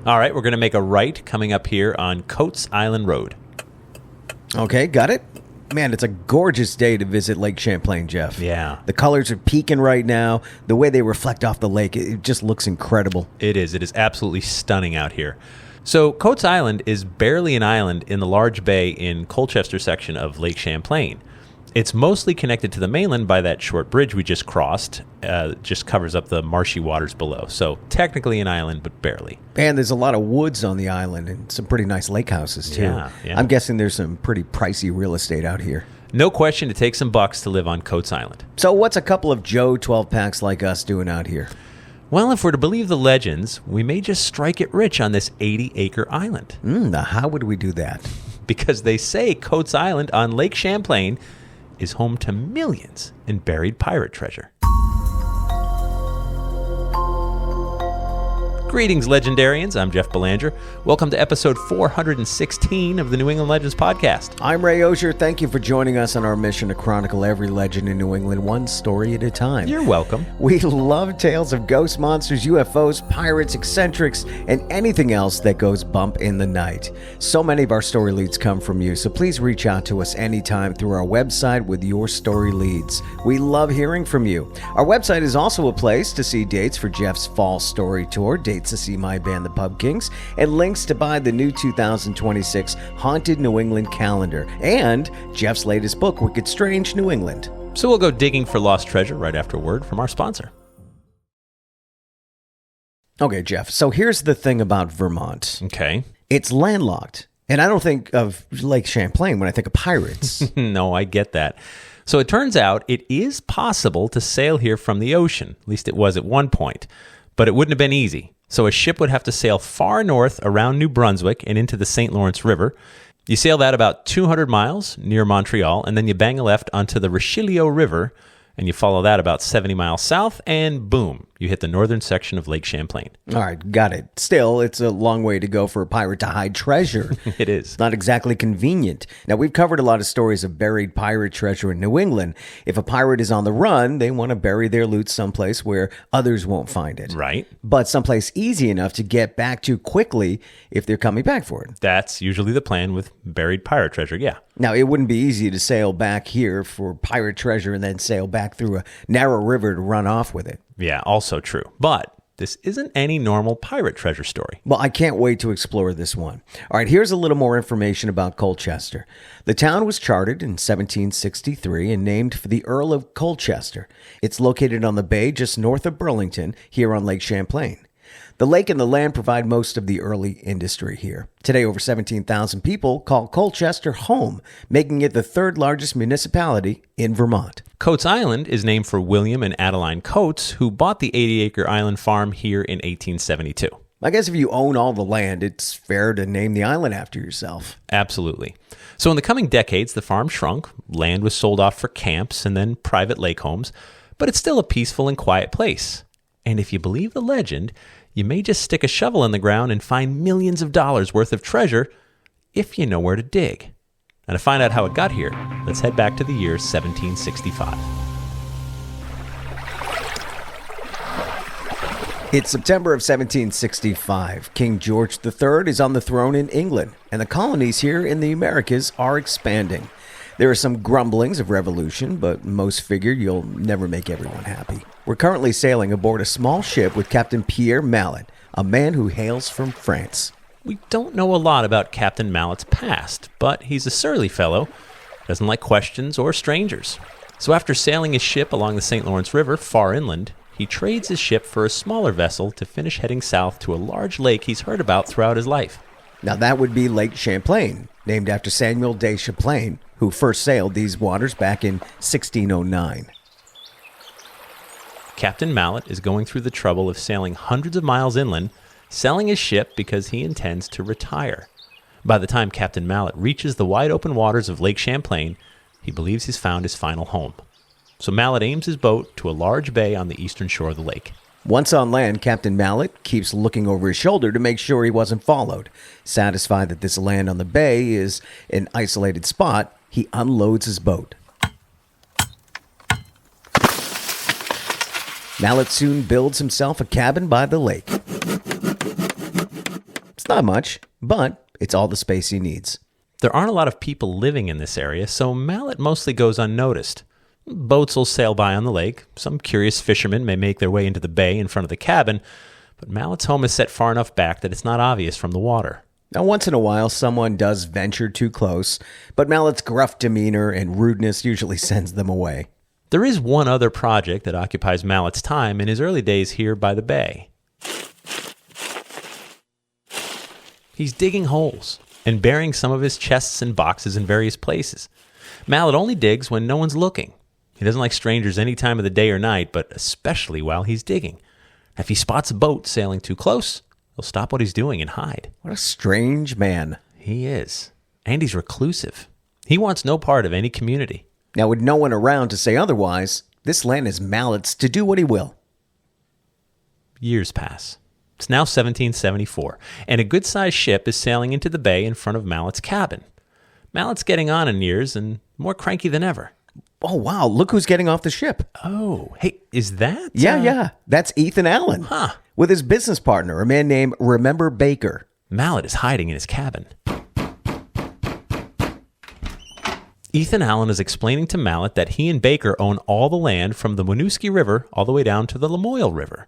All right, we're going to make a right coming up here on Coates Island Road. Okay, got it. Man, it's a gorgeous day to visit Lake Champlain, Jeff. Yeah. The colors are peaking right now. The way they reflect off the lake, it just looks incredible. It is. It is absolutely stunning out here. So Coates Island is barely an island in the large bay in Colchester section of Lake Champlain. It's mostly connected to the mainland by that short bridge we just crossed. Just covers up the marshy waters below. So technically an island, but barely. And there's a lot of woods on the island and some pretty nice lake houses, too. Yeah. I'm guessing there's some pretty pricey real estate out here. No question, it takes some bucks to live on Coates Island. So what's a couple of Joe 12-packs like us doing out here? Well, if we're to believe the legends, we may just strike it rich on this 80-acre island. Now, how would we do that? Because they say Coates Island on Lake Champlain is home to millions in buried pirate treasure. Greetings, legendarians. I'm Jeff Belanger. Welcome to episode 416 of the New England Legends podcast. I'm Ray Auger. Thank you for joining us on our mission to chronicle every legend in New England, one story at a time. You're welcome. We love tales of ghost monsters, UFOs, pirates, eccentrics, and anything else that goes bump in the night. So many of our story leads come from you, so please reach out to us anytime through our website with your story leads. We love hearing from you. Our website is also a place to see dates for Jeff's fall story tour, dates to see my band, the Pub Kings, and links to buy the new 2026 Haunted New England calendar and Jeff's latest book, Wicked Strange New England. So we'll go digging for lost treasure right after a word from our sponsor. Okay, Jeff, so here's the thing about Vermont. Okay. It's landlocked, and I don't think of Lake Champlain when I think of pirates. No, I get that. So it turns out it is possible to sail here from the ocean. At least it was at one point. But it wouldn't have been easy. So a ship would have to sail far north around New Brunswick and into the St. Lawrence River. You sail that about 200 miles near Montreal, and then you bang a left onto the Richelieu River, and you follow that about 70 miles south, and boom, you hit the northern section of Lake Champlain. All right, got it. Still, it's a long way to go for a pirate to hide treasure. It is. It's not exactly convenient. Now, we've covered a lot of stories of buried pirate treasure in New England. If a pirate is on the run, they want to bury their loot someplace where others won't find it. Right. But someplace easy enough to get back to quickly if they're coming back for it. That's usually the plan with buried pirate treasure, yeah. Now, it wouldn't be easy to sail back here for pirate treasure and then sail back through a narrow river to run off with it. Yeah, also true. But this isn't any normal pirate treasure story. Well, I can't wait to explore this one. All right, here's a little more information about Colchester. The town was chartered in 1763 and named for the Earl of Colchester. It's located on the bay just north of Burlington, here on Lake Champlain. The lake and the land provide most of the early industry here. Today, over 17,000 people call Colchester home, making it the third largest municipality in Vermont. Coates Island is named for William and Adeline Coates, who bought the 80-acre island farm here in 1872. I guess if you own all the land, it's fair to name the island after yourself. Absolutely. So in the coming decades, the farm shrunk, land was sold off for camps and then private lake homes, but it's still a peaceful and quiet place. And if you believe the legend, you may just stick a shovel in the ground and find millions of dollars worth of treasure if you know where to dig. And to find out how it got here, let's head back to the year 1765. It's September of 1765. King George III is on the throne in England, and the colonies here in the Americas are expanding. There are some grumblings of revolution, but most figure you'll never make everyone happy. We're currently sailing aboard a small ship with Captain Pierre Mallett, a man who hails from France. We don't know a lot about Captain Mallett's past, but he's a surly fellow, doesn't like questions or strangers. So after sailing his ship along the St. Lawrence River far inland, he trades his ship for a smaller vessel to finish heading south to a large lake he's heard about throughout his life. Now that would be Lake Champlain, named after Samuel de Champlain, who first sailed these waters back in 1609. Captain Mallett is going through the trouble of sailing hundreds of miles inland, selling his ship because he intends to retire. By the time Captain Mallett reaches the wide open waters of Lake Champlain, he believes he's found his final home. So Mallett aims his boat to a large bay on the eastern shore of the lake. Once on land, Captain Mallett keeps looking over his shoulder to make sure he wasn't followed. Satisfied that this land on the bay is an isolated spot, he unloads his boat. Mallett soon builds himself a cabin by the lake. Not much, but it's all the space he needs. There aren't a lot of people living in this area, so Mallett mostly goes unnoticed. Boats will sail by on the lake. Some curious fishermen may make their way into the bay in front of the cabin, but Mallett's home is set far enough back that it's not obvious from the water. Now, once in a while, someone does venture too close, but Mallett's gruff demeanor and rudeness usually sends them away. There is one other project that occupies Mallett's time in his early days here by the bay. He's digging holes and burying some of his chests and boxes in various places. Mallett only digs when no one's looking. He doesn't like strangers any time of the day or night, but especially while he's digging. If he spots a boat sailing too close, he'll stop what he's doing and hide. What a strange man. He is. And he's reclusive. He wants no part of any community. Now, with no one around to say otherwise, this land is Mallett's to do what he will. Years pass. It's now 1774, and a good-sized ship is sailing into the bay in front of Mallett's cabin. Mallett's getting on in years and more cranky than ever. Oh, wow. Look who's getting off the ship. Oh, hey, is that? Yeah. That's Ethan Allen. Huh. With his business partner, a man named Remember Baker. Mallett is hiding in his cabin. Ethan Allen is explaining to Mallett that he and Baker own all the land from the Winooski River all the way down to the Lamoille River.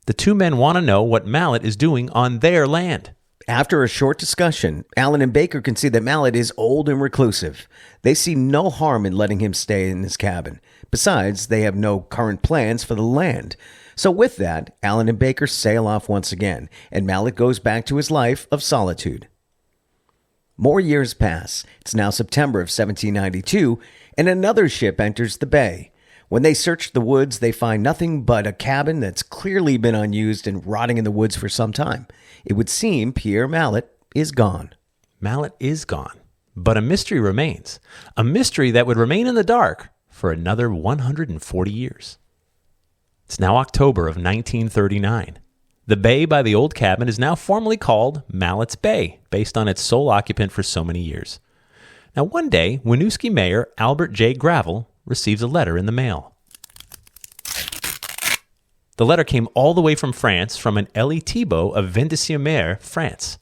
The two men want to know what Mallett is doing on their land. After a short discussion, Allen and Baker can see that Mallett is old and reclusive. They see no harm in letting him stay in his cabin. Besides, they have no current plans for the land. So with that, Allen and Baker sail off once again, and Mallett goes back to his life of solitude. More years pass. It's now September of 1792, and another ship enters the bay. When they search the woods, they find nothing but a cabin that's clearly been unused and rotting in the woods for some time. It would seem Pierre Mallett is gone. Mallett is gone, but a mystery remains. A mystery that would remain in the dark for another 140 years. It's now October of 1939. The bay by the old cabin is now formally called Mallett's Bay, based on its sole occupant for so many years. Now, one day, Winooski Mayor Albert J. Gravel receives a letter in the mail. The letter came all the way from France from an Elie Thibault of Vendée-sur-Mer, France.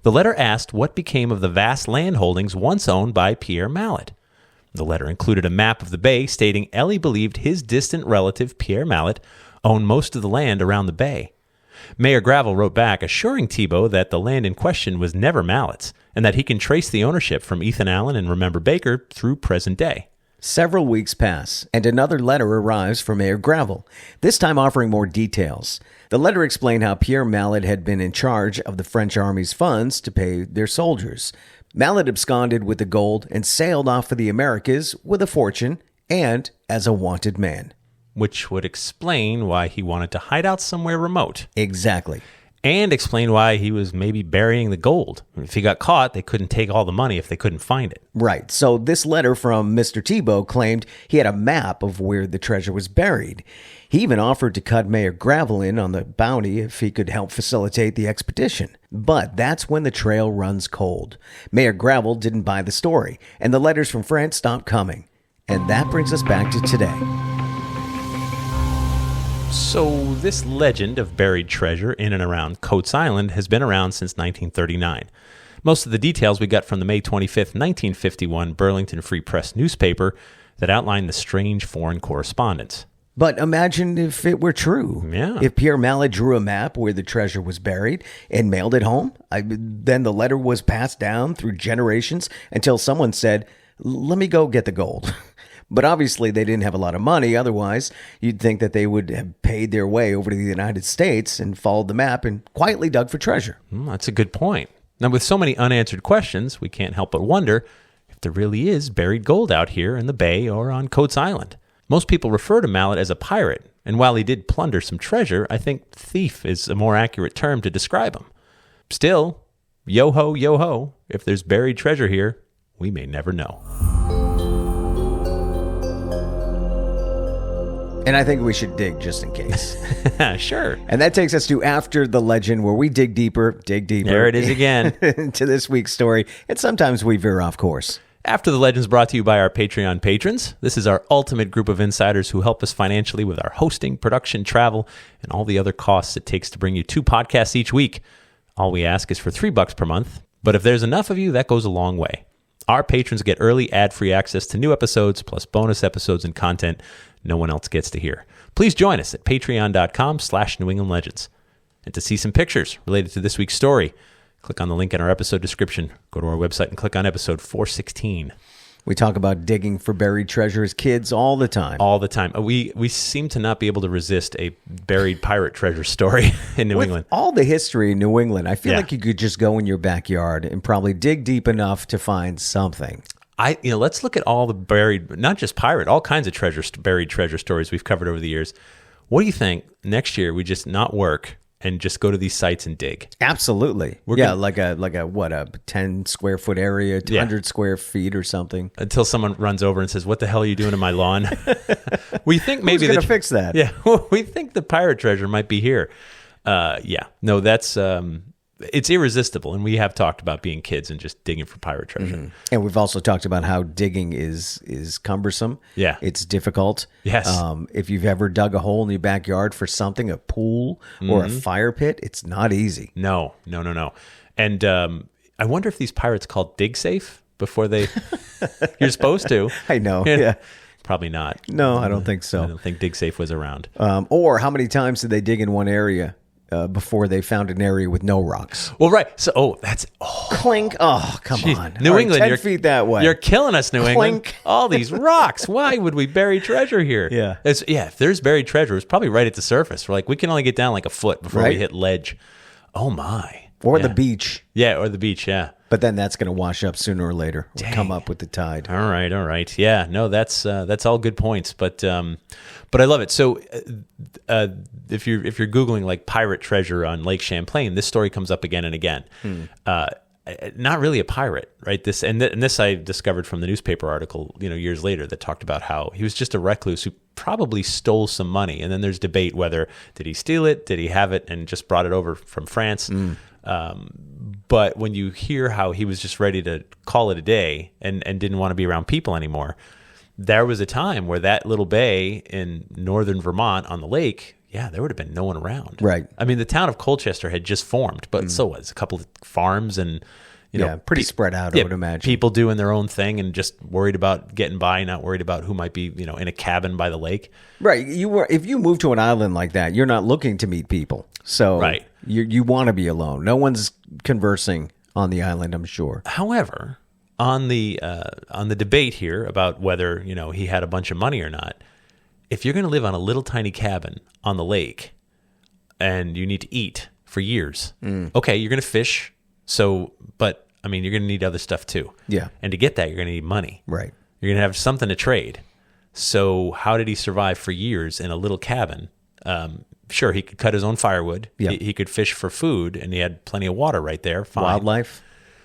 The letter asked what became of the vast land holdings once owned by Pierre Mallett. The letter included a map of the bay stating Elie believed his distant relative Pierre Mallett owned most of the land around the bay. Mayor Gravel wrote back assuring Thibault that the land in question was never Mallett's and that he can trace the ownership from Ethan Allen and Remember Baker through present day. Several weeks pass, and another letter arrives from Mayor Gravel, this time offering more details. The letter explained how Pierre Mallett had been in charge of the French army's funds to pay their soldiers. Mallett absconded with the gold and sailed off for the Americas with a fortune and as a wanted man. Which would explain why he wanted to hide out somewhere remote. Exactly. And explain why he was maybe burying the gold. If he got caught, they couldn't take all the money if they couldn't find it. Right. So this letter from Mr. Thibault claimed he had a map of where the treasure was buried. He even offered to cut Mayor Gravel in on the bounty if he could help facilitate the expedition. But that's when the trail runs cold. Mayor Gravel didn't buy the story, and the letters from France stopped coming. And that brings us back to today. So this legend of buried treasure in and around Coates Island has been around since 1939. Most of the details we got from the May 25th, 1951 Burlington Free Press newspaper that outlined the strange foreign correspondence. But imagine if it were true. Yeah. If Pierre Mallett drew a map where the treasure was buried and mailed it home, then the letter was passed down through generations until someone said, "Let me go get the gold." But obviously they didn't have a lot of money. Otherwise, you'd think that they would have paid their way over to the United States and followed the map and quietly dug for treasure. That's a good point. Now, with so many unanswered questions, we can't help but wonder if there really is buried gold out here in the bay or on Coates Island. Most people refer to Mallett as a pirate, and while he did plunder some treasure, I think thief is a more accurate term to describe him. Still, yo-ho, yo-ho, if there's buried treasure here, we may never know. And I think we should dig just in case. Sure. And that takes us to After the Legend, where we dig deeper. There it is again. into this week's story. And sometimes we veer off course. After the Legend is brought to you by our Patreon patrons. This is our ultimate group of insiders who help us financially with our hosting, production, travel, and all the other costs it takes to bring you 2 podcasts each week. All we ask is for $3 per month, but if there's enough of you, that goes a long way. Our patrons get early ad-free access to new episodes, plus bonus episodes and content no one else gets to hear. Please join us at patreon.com/New England Legends. And to see some pictures related to this week's story, click on the link in our episode description. Go to our website and click on episode 416. We talk about digging for buried treasure as kids all the time. All the time. We seem to not be able to resist a buried pirate treasure story in New England. All the history in New England, I feel like you could just go in your backyard and probably dig deep enough to find something. Let's look at all the buried, not just pirate, all kinds of buried treasure stories we've covered over the years. What do you think next year we just not work and just go to these sites and dig? Absolutely. Like a 10 square foot area, 100 square feet or something. Until someone runs over and says, "What the hell are you doing in my lawn?" We think maybe Who's going to fix that? Yeah, we think the pirate treasure might be here. No, that's it's irresistible, and we have talked about being kids and just digging for pirate treasure. Mm-hmm. And we've also talked about how digging is cumbersome. Yeah. It's difficult. Yes. If you've ever dug a hole in your backyard for something, a pool or a fire pit, it's not easy. No. And I wonder if these pirates called dig safe before they... You're supposed to. I know, yeah. Probably not. No, I don't think so. I don't think dig safe was around. Or how many times did they dig in one area before they found an area with no rocks? Well, right. So, clink. Oh, come on. New England, 10 you're feet that way. You're killing us, New England. Clink. All these rocks. Why would we bury treasure here? Yeah. If there's buried treasure, it's probably right at the surface. We're like, we can only get down like a foot before we hit ledge. Oh, my. Or the beach. Yeah, or the beach, yeah. But then that's going to wash up sooner or later. Or come up with the tide. All right. Yeah, no, that's all good points. But I love it. So if you're Googling like pirate treasure on Lake Champlain, this story comes up again and again. Not really a pirate, right? This I discovered from the newspaper article, years later, that talked about how he was just a recluse who probably stole some money. And then there's debate whether did he steal it, did he have it and just brought it over from France. But when you hear how he was just ready to call it a day and didn't want to be around people anymore, there was a time where that little bay in northern Vermont on the lake, there would have been no one around. Right. I mean, the town of Colchester had just formed, but so was a couple of farms and, pretty spread out, I would imagine. People doing their own thing and just worried about getting by, not worried about who might be, in a cabin by the lake. Right. If you move to an island like that, you're not looking to meet people. So you want to be alone. No one's conversing on the island, I'm sure. However, on the debate here about whether, he had a bunch of money or not, if you're going to live on a little tiny cabin on the lake and you need to eat for years, okay, you're going to fish. But I mean, you're going to need other stuff too. Yeah. And to get that, you're going to need money. Right. You're going to have something to trade. So how did he survive for years in a little cabin? Sure, he could cut his own firewood. Yeah. He could fish for food, and he had plenty of water right there. Fine. Wildlife.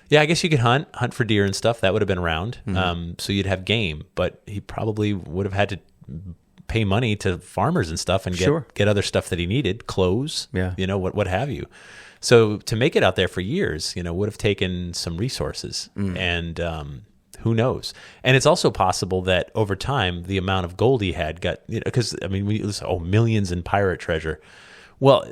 Yeah, I guess you could hunt for deer and stuff. That would have been around. So you'd have game, but he probably would have had to pay money to farmers and stuff and get other stuff that he needed, clothes, what have you. So to make it out there for years, would have taken some resources, and who knows? And it's also possible that over time, the amount of gold he had got, because millions in pirate treasure. Well,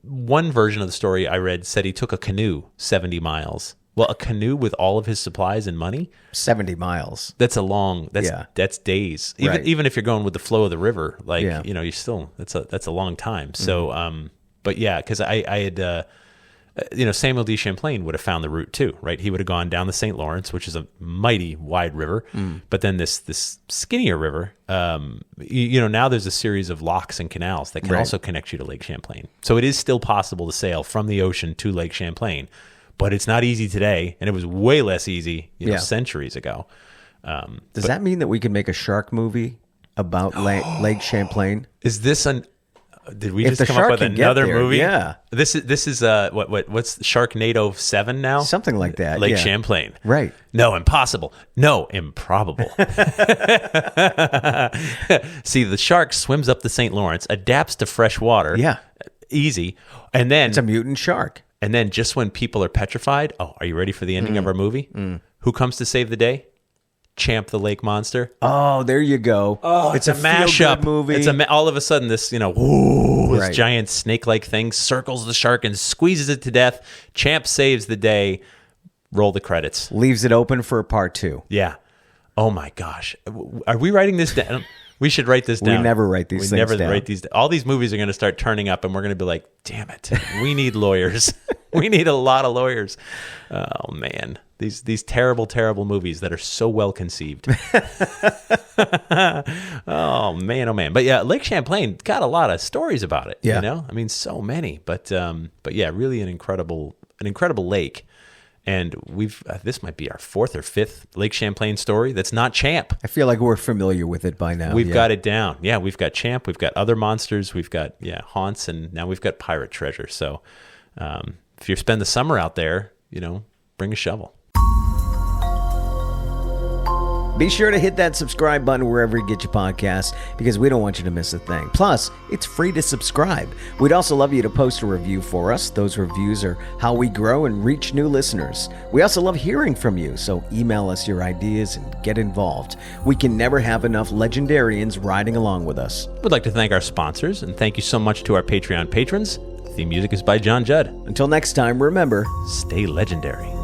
one version of the story I read said he took a canoe 70 miles. Well, a canoe with all of his supplies and money? 70 miles. That's that's days. Even if you're going with the flow of the river, you're still, that's a long time. So, but yeah, because I had, Samuel D. Champlain would have found the route too, right? He would have gone down the St. Lawrence, which is a mighty wide river, but then this skinnier river, now there's a series of locks and canals that can also connect you to Lake Champlain. So it is still possible to sail from the ocean to Lake Champlain, but it's not easy today, and it was way less easy, centuries ago. Does that mean that we can make a shark movie about Lake Champlain? Is this did we just come up with another movie? Yeah. This is what's Sharknado 7 now? Something like that. Lake Champlain. Right. No, impossible. No, improbable. See, the shark swims up the St. Lawrence, adapts to fresh water. Yeah. Easy. And then it's a mutant shark. And then just when people are petrified, are you ready for the ending of our movie? Who comes to save the day? Champ the Lake Monster. Oh, there you go. Oh, it's a mashup movie. It's all of a sudden this, this Right. giant snake-like thing circles the shark and squeezes it to death. Champ saves the day. Roll the credits. Leaves it open for a part 2. Yeah. Oh my gosh. Are we writing this down? We should write this down. We never write these things down. Write these. All these movies are going to start turning up, and we're going to be like, "Damn it, we need lawyers. We need a lot of lawyers." Oh man, these terrible, terrible movies that are so well conceived. Oh man. But yeah, Lake Champlain got a lot of stories about it. Yeah. You know, I mean, so many. But yeah, really an incredible lake. And this might be our 4th or 5th Lake Champlain story that's not Champ. I feel like we're familiar with it by now. We've got it down. Yeah, we've got Champ, we've got other monsters, we've got haunts, and now we've got pirate treasure. So if you spend the summer out there, bring a shovel. Be sure to hit that subscribe button wherever you get your podcasts, because we don't want you to miss a thing. Plus, it's free to subscribe. We'd also love you to post a review for us. Those reviews are how we grow and reach new listeners. We also love hearing from you, so email us your ideas and get involved. We can never have enough legendarians riding along with us. We'd like to thank our sponsors, and thank you so much to our Patreon patrons. The theme music is by John Judd. Until next time, remember, stay legendary.